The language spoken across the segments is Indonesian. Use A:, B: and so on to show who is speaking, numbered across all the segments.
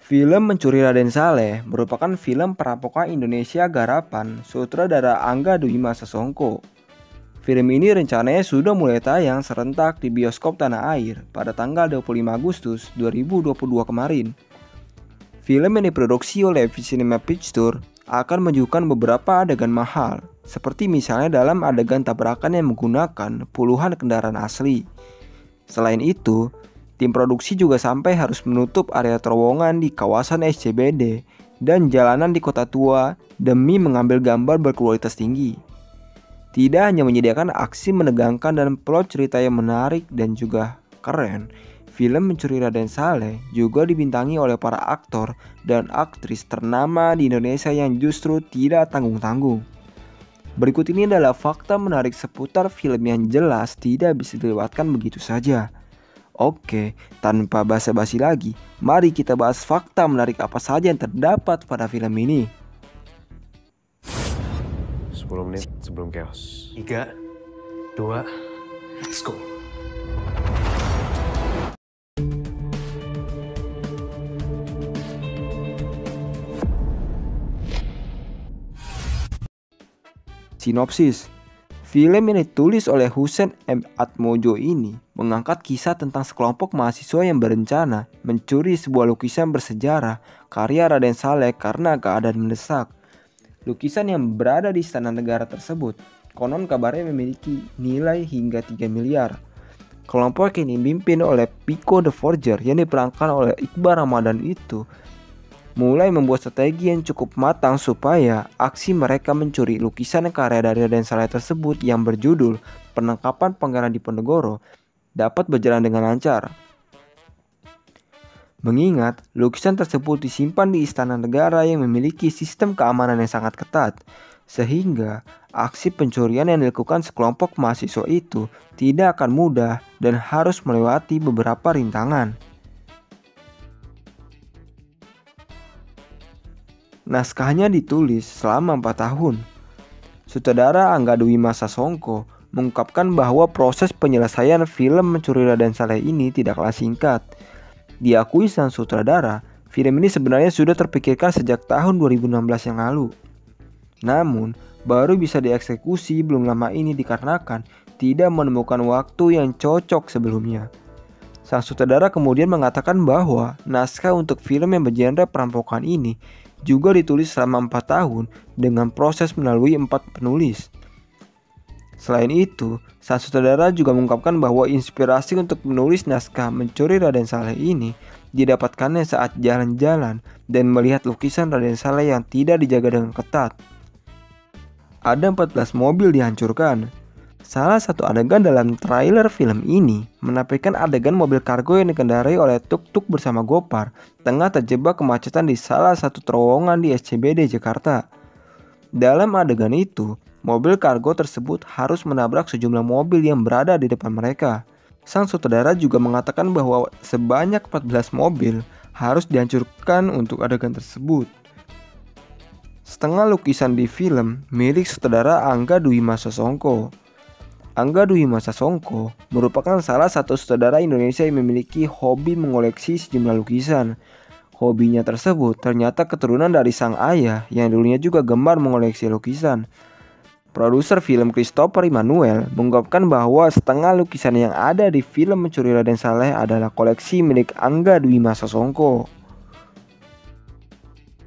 A: Film Mencuri Raden Saleh merupakan film perampokan Indonesia garapan sutradara Angga Dwi Masa Songko. Film ini rencananya sudah mulai tayang serentak di bioskop tanah air pada tanggal 25 Agustus 2022 kemarin. Film yang diproduksi oleh Cinema Pictures akan menunjukkan beberapa adegan mahal, seperti misalnya dalam adegan tabrakan yang menggunakan puluhan kendaraan asli. Selain itu, tim produksi juga sampai harus menutup area terowongan di kawasan SCBD dan jalanan di kota tua demi mengambil gambar berkualitas tinggi. Tidak hanya menyediakan aksi menegangkan dan plot cerita yang menarik dan juga keren, film Mencuri Raden Saleh juga dibintangi oleh para aktor dan aktris ternama di Indonesia yang justru tidak tanggung-tanggung. Berikut ini adalah fakta menarik seputar film yang jelas tidak bisa dilewatkan begitu saja. Oke, tanpa basa-basi lagi, mari kita bahas fakta menarik apa saja yang terdapat pada film ini.
B: 10 menit sebelum chaos.
C: 3, 2, let's go.
A: Sinopsis. Film yang ditulis oleh Husein M. Atmojo ini mengangkat kisah tentang sekelompok mahasiswa yang berencana mencuri sebuah lukisan bersejarah karya Raden Saleh karena keadaan mendesak. Lukisan yang berada di Istana Negara tersebut konon kabarnya memiliki nilai hingga 3 miliar. Kelompok ini dipimpin oleh Pico the Forger yang diperankan oleh Iqbal Ramadan itu mulai membuat strategi yang cukup matang supaya aksi mereka mencuri lukisan karya dari Raden Saleh tersebut yang berjudul Penangkapan Pangeran Diponegoro dapat berjalan dengan lancar. Mengingat lukisan tersebut disimpan di Istana Negara yang memiliki sistem keamanan yang sangat ketat, sehingga aksi pencurian yang dilakukan sekelompok mahasiswa itu tidak akan mudah dan harus melewati beberapa rintangan. Naskahnya ditulis selama 4 tahun. Sutradara Angga Dwi Masa Songko mengungkapkan bahwa proses penyelesaian film Mencuri Raden Saleh ini tidaklah singkat. Diakui sang sutradara, film ini sebenarnya sudah terpikirkan sejak tahun 2016 yang lalu. Namun, baru bisa dieksekusi belum lama ini dikarenakan tidak menemukan waktu yang cocok sebelumnya. Sang sutradara kemudian mengatakan bahwa naskah untuk film yang bergenre perampokan ini juga ditulis selama 4 tahun dengan proses melalui 4 penulis. Selain itu, sang sutradara juga mengungkapkan bahwa inspirasi untuk menulis naskah Mencuri Raden Saleh ini didapatkannya saat jalan-jalan dan melihat lukisan Raden Saleh yang tidak dijaga dengan ketat. Ada 14 mobil dihancurkan. Salah satu adegan dalam trailer film ini menampilkan adegan mobil kargo yang dikendarai oleh tuk-tuk bersama Gopar tengah terjebak kemacetan di salah satu terowongan di SCBD Jakarta. Dalam adegan itu, mobil kargo tersebut harus menabrak sejumlah mobil yang berada di depan mereka. Sang sutradara juga mengatakan bahwa sebanyak 14 mobil harus dihancurkan untuk adegan tersebut. Setengah lukisan di film milik sutradara Angga Dwi Masa Songko. Angga Dwi Masa Songko merupakan salah satu sutradara Indonesia yang memiliki hobi mengoleksi sejumlah lukisan. Hobinya tersebut ternyata keturunan dari sang ayah yang dulunya juga gemar mengoleksi lukisan. Produser film Christopher Emmanuel mengungkapkan bahwa setengah lukisan yang ada di film Mencuri Raden Saleh adalah koleksi milik Angga Dwi Masa Songko.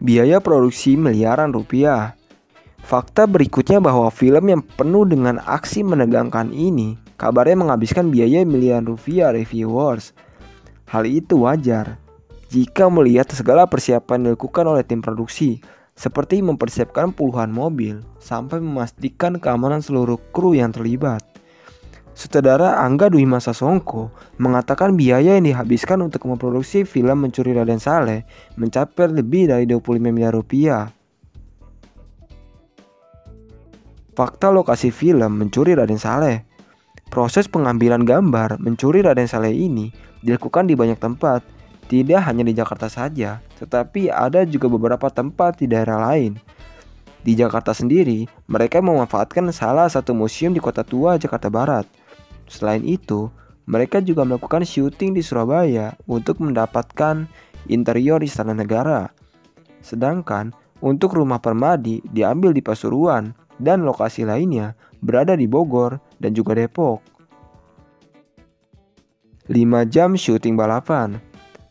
A: Biaya produksi miliaran rupiah. Fakta berikutnya bahwa film yang penuh dengan aksi menegangkan ini kabarnya menghabiskan biaya miliaran rupiah reviewers. Hal itu wajar jika melihat segala persiapan yang dilakukan oleh tim produksi, seperti mempersiapkan puluhan mobil sampai memastikan keamanan seluruh kru yang terlibat. Sutradara Angga Dwi Masa Songko mengatakan biaya yang dihabiskan untuk memproduksi film Mencuri Raden Saleh mencapai lebih dari 25 miliar rupiah. Fakta lokasi film Mencuri Raden Saleh. Proses pengambilan gambar Mencuri Raden Saleh ini dilakukan di banyak tempat, tidak hanya di Jakarta saja, tetapi ada juga beberapa tempat di daerah lain. Di Jakarta sendiri, mereka memanfaatkan salah satu museum di Kota Tua, Jakarta Barat. Selain itu, mereka juga melakukan syuting di Surabaya untuk mendapatkan interior Istana Negara. Sedangkan untuk Rumah Permadi diambil di Pasuruan dan lokasi lainnya berada di Bogor dan juga Depok. 5 jam syuting balapan.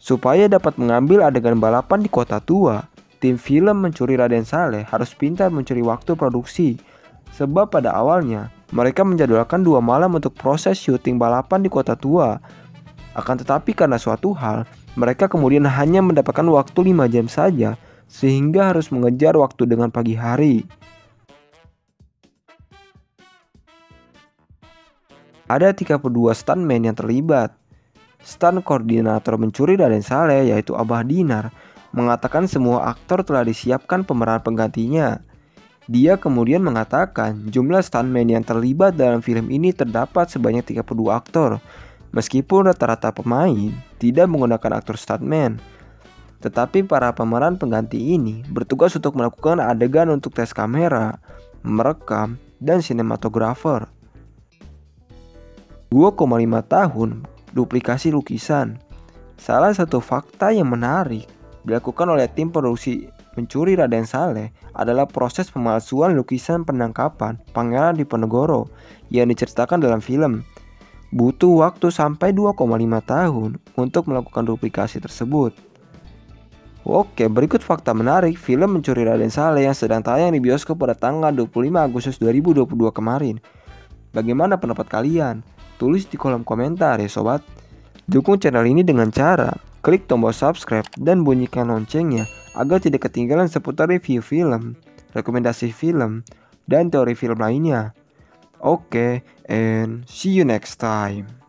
A: Supaya dapat mengambil adegan balapan di kota tua, tim film Mencuri Raden Saleh harus pintar mencuri waktu produksi. Sebab pada awalnya mereka menjadwalkan 2 malam untuk proses syuting balapan di kota tua. Akan tetapi karena suatu hal, mereka kemudian hanya mendapatkan waktu 5 jam saja, sehingga harus mengejar waktu dengan pagi hari. Ada 32 stuntman yang terlibat. Stunt koordinator Mencuri Raden Saleh yaitu Abah Dinar mengatakan semua aktor telah disiapkan pemeran penggantinya. Dia kemudian mengatakan jumlah stuntman yang terlibat dalam film ini terdapat sebanyak 32 aktor. Meskipun rata-rata pemain tidak menggunakan aktor stuntman, tetapi para pemeran pengganti ini bertugas untuk melakukan adegan untuk tes kamera, merekam, dan sinematografer. 2,5 tahun duplikasi lukisan. Salah satu fakta yang menarik dilakukan oleh tim produksi Mencuri Raden Saleh adalah proses pemalsuan lukisan penangkapan Pangeran Diponegoro yang diceritakan dalam film. Butuh waktu sampai 2,5 tahun untuk melakukan duplikasi tersebut. Oke, berikut fakta menarik film Mencuri Raden Saleh yang sedang tayang di bioskop pada tanggal 25 Agustus 2022 kemarin. Bagaimana pendapat kalian? Tulis di kolom komentar ya sobat. Dukung channel ini dengan cara klik tombol subscribe dan bunyikan loncengnya agar tidak ketinggalan seputar review film, rekomendasi film, dan teori film lainnya. Oke, and see you next time.